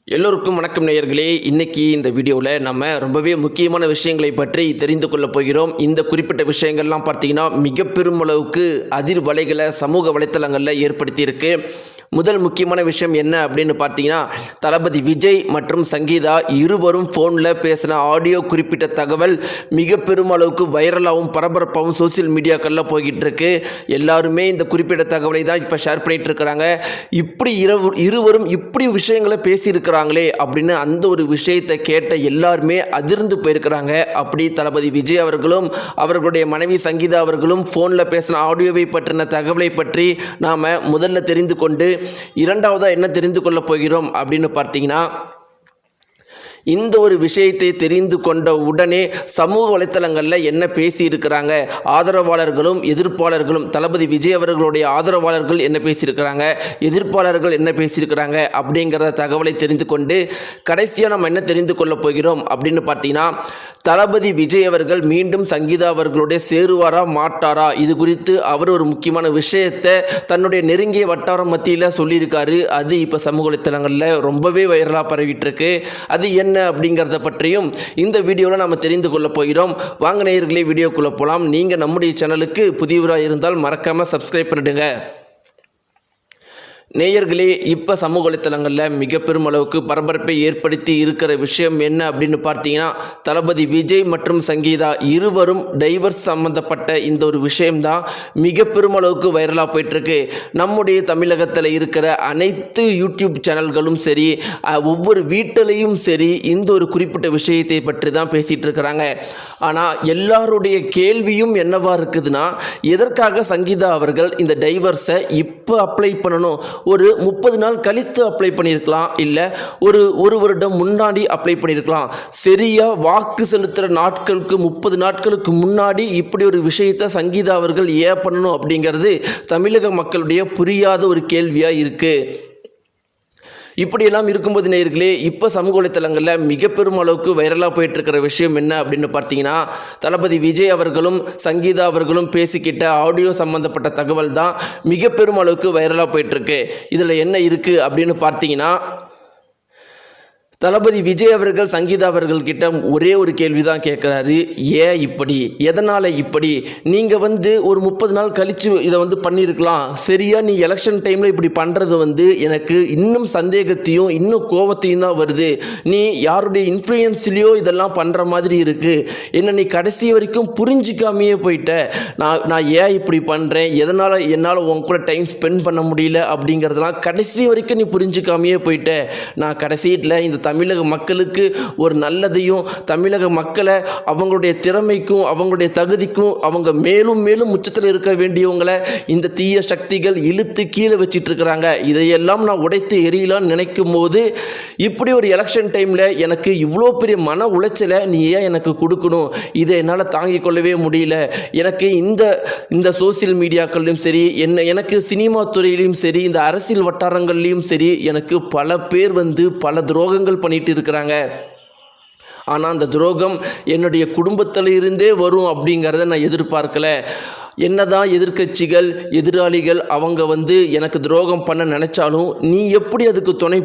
எல்லோருக்கும் வணக்கம் நேயர்களே. இன்னைக்கு இந்த வீடியோவில் நம்ம ரொம்பவே முக்கியமான விஷயங்களை பற்றி தெரிந்து கொள்ளப் போகிறோம். இந்த குறிப்பிட்ட விஷயங்கள்லாம் பார்த்தீங்கன்னா மிக பெரும் அளவுக்கு அதிர்வலைகளை சமூக வலைத்தளங்களில் ஏற்படுத்தியிருக்கு. முதல் முக்கியமான விஷயம் என்ன அப்படின்னு பார்த்தீங்கன்னா, தளபதி விஜய் மற்றும் சங்கீதா இருவரும் ஃபோனில் பேசின ஆடியோ குறிப்பிட்ட தகவல் மிக பெரும் அளவுக்கு வைரலாகவும் பரபரப்பாகவும் சோசியல் மீடியாக்களில் போய்கிட்டு இருக்கு. எல்லாருமே இந்த குறிப்பிட்ட தகவலை தான் இப்போ ஷேர் பண்ணிகிட்டு இருக்கிறாங்க. இப்படி இருவரும் இப்படி விஷயங்களை பேசியிருக்கிறாங்களே அப்படின்னு அந்த ஒரு விஷயத்தை கேட்ட எல்லாருமே அதிர்ந்து போயிருக்கிறாங்க. அப்படி தளபதி விஜய் அவர்களும் அவர்களுடைய மனைவி சங்கீதா அவர்களும் ஃபோனில் பேசின ஆடியோவை பற்றின தகவலை பற்றி நாம் முதல்ல தெரிந்து கொண்டு இரண்டாவதாக என்ன தெரிந்து கொள்ளப் போகிறோம் அப்படின்னு பார்த்தீங்கன்னா, இந்த ஒரு விஷயத்தை தெரிந்து கொண்ட உடனே சமூக வலைத்தளங்களில் என்ன பேசியிருக்கிறாங்க, ஆதரவாளர்களும் எதிர்ப்பாளர்களும், தளபதி விஜய் அவர்களுடைய ஆதரவாளர்கள் என்ன பேசியிருக்கிறாங்க, எதிர்ப்பாளர்கள் என்ன பேசியிருக்கிறாங்க அப்படிங்கிற தகவலை தெரிந்து கொண்டு கடைசியாக நம்ம என்ன தெரிந்து கொள்ளப் போகிறோம் அப்படின்னு பார்த்தீங்கன்னா, தளபதி விஜய் அவர்கள் மீண்டும் சங்கீதா அவர்களுடைய சேருவாரா மாட்டாரா, இது குறித்து அவர் ஒரு முக்கியமான விஷயத்தை தன்னுடைய நெருங்கிய வட்டாரம் மத்தியில் சொல்லியிருக்காரு. அது இப்போ சமூக வலைத்தளங்களில் ரொம்பவே வைரலாக பரவிட்டு இருக்கு. அது என்ன அப்படிங்கிறத பற்றியும் இந்த வீடியோவில் நாம் தெரிந்து கொள்ள போகிறோம். வாங்க நேயர்களே, வீடியோக்குள்ளே போகலாம். நீங்கள் நம்முடைய சேனலுக்கு புதியவராக இருந்தால் மறக்காமல் சப்ஸ்கிரைப் பண்ணிடுங்க. நேயர்களே, இப்போ சமூக வலைத்தளங்களில் மிக பெரும் அளவுக்கு பரபரப்பை ஏற்படுத்தி இருக்கிற விஷயம் என்ன அப்படின்னு பார்த்தீங்கன்னா, தளபதி விஜய் மற்றும் சங்கீதா இருவரும் டைவர்ஸ் சம்பந்தப்பட்ட இந்த ஒரு விஷயம்தான் மிக பெரும் அளவுக்கு வைரலாக போயிட்டுருக்கு. நம்முடைய தமிழகத்தில் இருக்கிற அனைத்து யூடியூப் சேனல்களும் சரி, ஒவ்வொரு வீட்டிலையும் சரி, இந்த ஒரு குறிப்பிட்ட விஷயத்தை பற்றி தான் பேசிகிட்டு இருக்கிறாங்க. ஆனால் எல்லாருடைய கேள்வியும் என்னவா இருக்குதுன்னா, எதற்காக சங்கீதா அவர்கள் இந்த டைவர்ஸை இப்போ அப்ளை பண்ணணும்? ஒரு 30 நாள் கழித்து அப்ளை பண்ணியிருக்கலாம், இல்லை ஒரு வருடம் முன்னாடி அப்ளை பண்ணியிருக்கலாம். சரியாக வாக்கு செலுத்துகிற நாட்களுக்கு 30 நாட்களுக்கு முன்னாடி இப்படி ஒரு விஷயத்தை சங்கீதா அவர்கள் ஏன் பண்ணணும் அப்படிங்கிறது தமிழக மக்களுடைய புரியாத ஒரு கேள்வியாக இருக்குது. இப்படியெல்லாம் இருக்கும்போது நேயர்களே, இப்போ சமூக வலைத்தளங்களில் மிக பெரும் அளவுக்கு வைரலாக போயிட்டுருக்கிற விஷயம் என்ன அப்படின்னு பார்த்தீங்கன்னா, தளபதி விஜய் அவர்களும் சங்கீதா அவர்களும் பேசிக்கிட்ட ஆடியோ சம்மந்தப்பட்ட தகவல் தான் மிக பெரும் அளவுக்கு வைரலாக போயிட்டுருக்கு. இதில் என்ன இருக்குது அப்படின்னு பார்த்தீங்கன்னா, தளபதி விஜய் அவர்கள் சங்கீதா அவர்கள்கிட்ட ஒரே ஒரு கேள்வி தான் கேட்குறாரு. ஏன் இப்படி, எதனால் இப்படி, நீங்கள் ஒரு 30 நாள் கழித்து இதை பண்ணியிருக்கலாம். சரியாக நீ எலெக்ஷன் டைமில் இப்படி பண்ணுறது எனக்கு இன்னும் சந்தேகத்தையும் இன்னும் கோபத்தையும் தான் வருது. நீ யாருடைய இன்ஃப்ளூயன்ஸ்லேயோ இதெல்லாம் பண்ணுற மாதிரி இருக்குது. என்ன நீ கடைசி வரைக்கும் புரிஞ்சிக்காமையே போயிட்ட. நான் ஏன் இப்படி பண்ணுறேன், எதனால் என்னால் உன் கூட டைம் ஸ்பெண்ட் பண்ண முடியல அப்படிங்கிறதெல்லாம் கடைசி வரைக்கும் நீ புரிஞ்சிக்காமையே போயிட்ட. நான் கடைசியில் இந்த தமிழக மக்களுக்கு ஒரு நல்லதையும், தமிழக மக்களை அவங்களுடைய திறமைக்கும் அவங்களுடைய தகுதிக்கும் அவங்க மேலும் மேலும் உச்சத்தில் இருக்க வேண்டியவங்களை இந்த தீய சக்திகள் இழுத்து கீழே வச்சிட்டு இருக்கிறாங்க. இதையெல்லாம் நான் உடைத்து எரியலான்னு நினைக்கும் போது, இப்படி ஒரு எலெக்ஷன் டைமில் எனக்கு இவ்வளோ பெரிய மன உளைச்சலை நீ ஏன் எனக்கு கொடுக்கணும்? இதை என்னால் தாங்கிக் கொள்ளவே முடியல. எனக்கு இந்த சோசியல் மீடியாக்கள்லையும் சரி, எனக்கு சினிமா துறையிலையும் சரி, இந்த அரசியல் வட்டாரங்கள்லையும் சரி, எனக்கு பல பேர் பல துரோகங்கள் பண்ணிட்டு இருக்கிறாங்க. ஆனால் அந்த துரோகம் என்னுடைய குடும்பத்தில் இருந்தே வரும் அப்படிங்கிறத நான் எதிர்பார்க்கல. என்னதான் எதிர்க்கட்சிகள் எதிராளிகள் அவங்க எனக்கு துரோகம் பண்ண நினச்சாலும் நீ எப்படி அதுக்கு துணை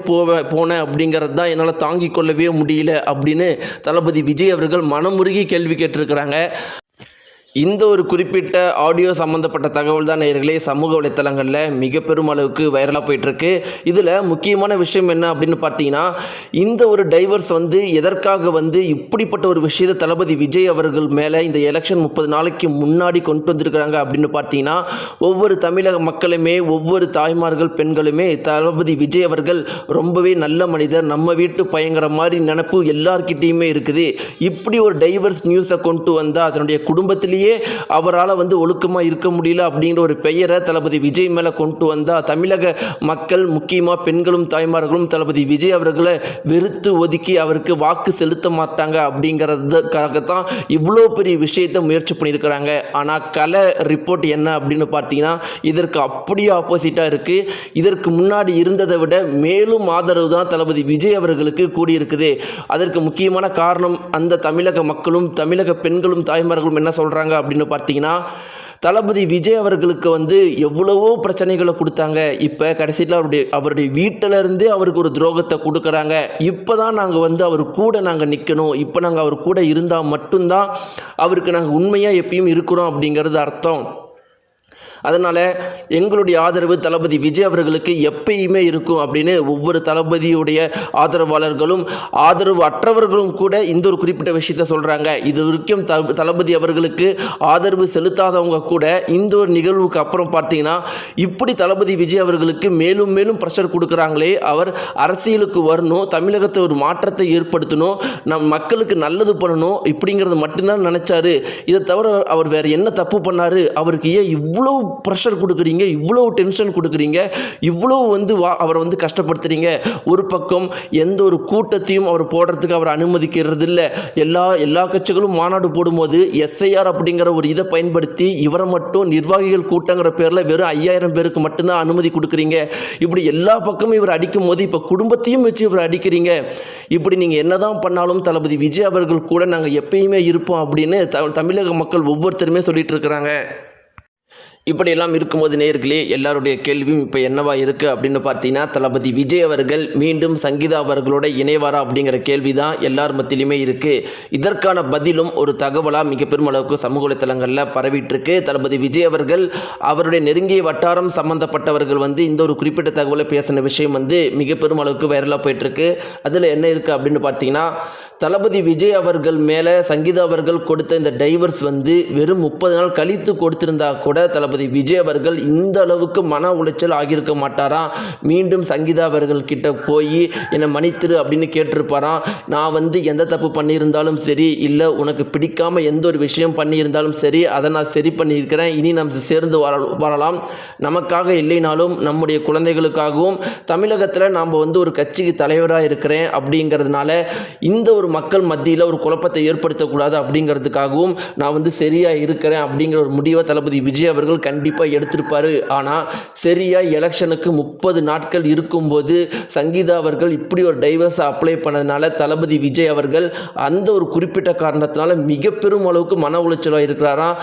போன அப்படிங்கிறது தான் என்னால் தாங்கிக் கொள்ளவே முடியல அப்படின்னு தளபதி விஜய் அவர்கள் மனமுருகி கேள்வி கேட்டிருக்கிறாங்க. இந்த ஒரு குறிப்பிட்ட ஆடியோ சம்மந்தப்பட்ட தகவல் தான் நேயர்களே சமூக வலைத்தளங்களில் மிக பெரும் அளவுக்கு வைரலாக போயிட்டுருக்கு. இதில் முக்கியமான விஷயம் என்ன அப்படின்னு பார்த்தீங்கன்னா, இந்த ஒரு டைவர்ஸ் எதற்காக இப்படிப்பட்ட ஒரு விஷயத்தை தளபதி விஜய் அவர்கள் மேலே இந்த எலெக்ஷன் 30 நாளைக்கு முன்னாடி கொண்டு வந்திருக்கிறாங்க அப்படின்னு பார்த்தீங்கன்னா, ஒவ்வொரு தமிழக மக்களுமே, ஒவ்வொரு தாய்மார்கள் பெண்களுமே தளபதி விஜய் அவர்கள் ரொம்பவே நல்ல மனிதர், நம்ம வீட்டு பயங்கர மாதிரி நினப்பு எல்லார்கிட்டையுமே இருக்குது. இப்படி ஒரு டைவர்ஸ் நியூஸை கொண்டு வந்தால் அதனுடைய குடும்பத்திலேயே அவரால் ஒழுக்கமாக இருக்க முடியல அப்படிங்கிற ஒரு பெயரை தளபதி விஜய் மேலே கொண்டு வந்தால் தமிழக மக்கள், முக்கியமாக பெண்களும் தாய்மார்களும் தளபதி விஜய் அவர்களை வெறுத்து ஒதுக்கி அவருக்கு வாக்கு செலுத்த மாட்டாங்க அப்படிங்கிறதுக்காகத்தான் இவ்வளோ பெரிய விஷயத்தை முயற்சி பண்ணியிருக்கிறாங்க. ஆனால் கலை ரிப்போர்ட் என்ன அப்படின்னு பார்த்தீங்கன்னா, இதற்கு அப்படியே ஆப்போசிட்டாக இருக்குது. இதற்கு முன்னாடி இருந்ததை விட மேலும் ஆதரவு தான் தளபதி விஜய் அவர்களுக்கு கூடியிருக்குது. அதற்கு முக்கியமான காரணம் அந்த தமிழக மக்களும் தமிழக பெண்களும் தாய்மார்களும் என்ன சொல்கிறாங்க அப்படின்னு பார்த்தீங்கன்னா, தளபதி விஜய் அவர்களுக்கு வந்து எவ்வளவோ பிரச்சனைகளை கொடுத்தாங்க. இப்போ கடைசியில் அவருடைய வீட்டிலேருந்தே அவருக்கு ஒரு துரோகத்தை கொடுக்குறாங்க. இப்போ தான் நாங்கள் வந்து அவர் கூட நாங்கள் நிற்கணும், இப்போ நாங்கள் அவர் கூட இருந்தால் மட்டும்தான் அவருக்கு நாங்கள் உண்மையாக எப்பயும் இருக்கிறோம் அப்படிங்கிறது அர்த்தம். அதனால் எங்களுடைய ஆதரவு தளபதி விஜய் அவர்களுக்கு எப்பயுமே இருக்கும் அப்படின்னு ஒவ்வொரு தளபதியுடைய ஆதரவாளர்களும் ஆதரவு அற்றவர்களும் கூட இந்த ஒரு குறிப்பிட்ட விஷயத்த சொல்கிறாங்க. இது வரைக்கும் தளபதி அவர்களுக்கு ஆதரவு செலுத்தாதவங்க கூட இந்த ஒரு நிகழ்வுக்கு அப்புறம் பார்த்தீங்கன்னா இப்படி தளபதி விஜய் அவர்களுக்கு மேலும் மேலும் ப்ரெஷர் கொடுக்குறாங்களே, அவர் அரசியலுக்கு வரணும், தமிழகத்தை ஒரு மாற்றத்தை ஏற்படுத்தணும், நம் மக்களுக்கு நல்லது பண்ணணும் இப்படிங்கிறது மட்டும்தான் நினச்சாரு. இதை தவிர அவர் வேறு என்ன தப்பு பண்ணார், அவருக்கு ஏன் இவ்வளோ ப்ரெஷர் கொடுக்குறீங்க, இவ்வளோ டென்ஷன் கொடுக்குறீங்க, இவ்வளோ வந்து அவரை வந்து கஷ்டப்படுத்துறீங்க. ஒரு பக்கம் எந்த ஒரு கூட்டத்தையும் அவர் போடுறதுக்கு அவர் அனுமதிக்கிறது இல்லை. எல்லா கட்சிகளும் மாநாடு போடும்போது எஸ்ஐஆர் அப்படிங்கிற ஒரு இதை பயன்படுத்தி இவரை மட்டும் நிர்வாகிகள் கூட்டங்கிற பேரில் வெறும் 5000 பேருக்கு மட்டும்தான் அனுமதி கொடுக்குறீங்க. இப்படி எல்லா பக்கமும் இவர் அடிக்கும் போது இப்போ குடும்பத்தையும் வச்சு இவர் அடிக்கிறீங்க. இப்படி நீங்கள் என்னதான் பண்ணாலும் தளபதி விஜய் அவர்கள் கூட நாங்கள் எப்பயுமே இருப்போம் அப்படின்னு தமிழக மக்கள் ஒவ்வொருத்தருமே சொல்லிட்டு இருக்கிறாங்க. இப்படியெல்லாம் இருக்கும்போது நேயர்களே, எல்லாருடைய கேள்வியும் இப்போ என்னவா இருக்குது அப்படின்னு பார்த்தீங்கன்னா, தளபதி விஜய் அவர்கள் மீண்டும் சங்கீதா அவர்களோட இணைவாரா அப்படிங்கிற கேள்வி தான் எல்லார் மத்தியிலுமே இருக்குது. இதற்கான பதிலும் ஒரு தகவலாக மிக பெரும் அளவுக்கு சமூக வலைத்தளங்களில் பரவிட்டுருக்கு. தளபதி விஜய் அவர்கள் அவருடைய நெருங்கிய வட்டாரம் சம்மந்தப்பட்டவர்கள் வந்து இந்த ஒரு குறிப்பிட்ட தகவலை பேசின விஷயம் வந்து மிக பெரும் அளவுக்கு வைரலாக போயிட்டுருக்கு. அதில் என்ன இருக்குது அப்படின்னு பார்த்தீங்கன்னா, தளபதி விஜய் அவர்கள் மேலே சங்கீதா அவர்கள் கொடுத்த இந்த டைவர்ஸ் வந்து வெறும் 30 நாள் கழித்து கொடுத்திருந்தா கூட தளபதி விஜய் அவர்கள் இந்த அளவுக்கு மன உளைச்சல் ஆகியிருக்க மாட்டாராம். மீண்டும் சங்கீதா அவர்கள் கிட்ட போய் என்னை மன்னித்திரு அப்படின்னு கேட்டிருப்பாராம். நான் வந்து எந்த தப்பு பண்ணியிருந்தாலும் சரி, இல்லை உனக்கு பிடிக்காமல் எந்த ஒரு விஷயம் பண்ணியிருந்தாலும் சரி, அதை நான் சரி பண்ணியிருக்கிறேன், இனி நம்ம சேர்ந்து வரலாம், நமக்காக இல்லைனாலும் நம்முடைய குழந்தைகளுக்காகவும் தமிழகத்தில் நாம் வந்து ஒரு கட்சிக்கு தலைவராக இருக்கிறேன் அப்படிங்கிறதுனால இந்த ஒரு மக்கள் மத்தியில் ஒரு குழப்பத்தை ஏற்படுத்தக்கூடாது அப்படிங்கிறதுக்காகவும் நான் வந்து சரியாக இருக்கிறேன் அப்படிங்கிற ஒரு முடிவை தளபதி விஜய் அவர்கள் கண்டிப்பாக எடுத்திருப்பார். ஆனால் சரியாக எலெக்ஷனுக்கு 30 நாட்கள் இருக்கும்போது சங்கீதா அவர்கள் இப்படி ஒரு டைவர்ஸை அப்ளை பண்ணதுனால தளபதி விஜய் அவர்கள் அந்த ஒரு குறிப்பிட்ட காரணத்தினால மிக பெரும் அளவுக்கு மன உளைச்சலாக இருக்கிறாராம்.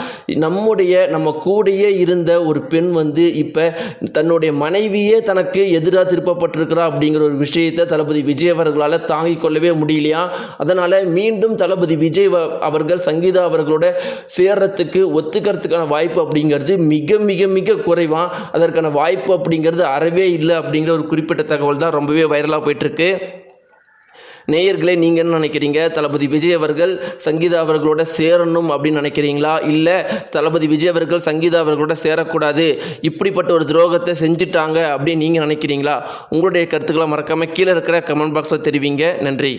நம்ம கூடையே இருந்த ஒரு பெண் வந்து இப்போ தன்னுடைய மனைவியே தனக்கு எதிராக திருப்பப்பட்டிருக்கிறா அப்படிங்கிற ஒரு விஷயத்தை தளபதி விஜய் அவர்களால் தாங்கிக் கொள்ளவே முடியலையா. அதனால் மீண்டும் தளபதி விஜய் அவர்கள் சங்கீதா அவர்களோட சேர்றதுக்கு ஒத்துக்கிறதுக்கான வாய்ப்பு அப்படிங்கிறது மிக மிக மிக குறைவான். அதற்கான வாய்ப்பு அப்படிங்கிறது அறவே இல்லை அப்படிங்கிற ஒரு குறிப்பிட்ட தகவல் தான் ரொம்பவே வைரலாக போயிட்டுருக்கு. நேயர்களே, நீங்கள் என்ன நினைக்கிறீங்க? தளபதி விஜய் அவர்கள் சங்கீதா அவர்களோட சேரணும் அப்படின்னு நினைக்கிறீங்களா, இல்லை தளபதி விஜய் அவர்கள் சங்கீதா அவர்களோட சேரக்கூடாது, இப்படிப்பட்ட ஒரு துரோகத்தை செஞ்சுட்டாங்க அப்படின்னு நீங்கள் நினைக்கிறீங்களா? உங்களுடைய கருத்துக்களை மறக்காமல் கீழே இருக்கிற கமெண்ட் பாக்ஸில் தெரிவிங்க. நன்றி.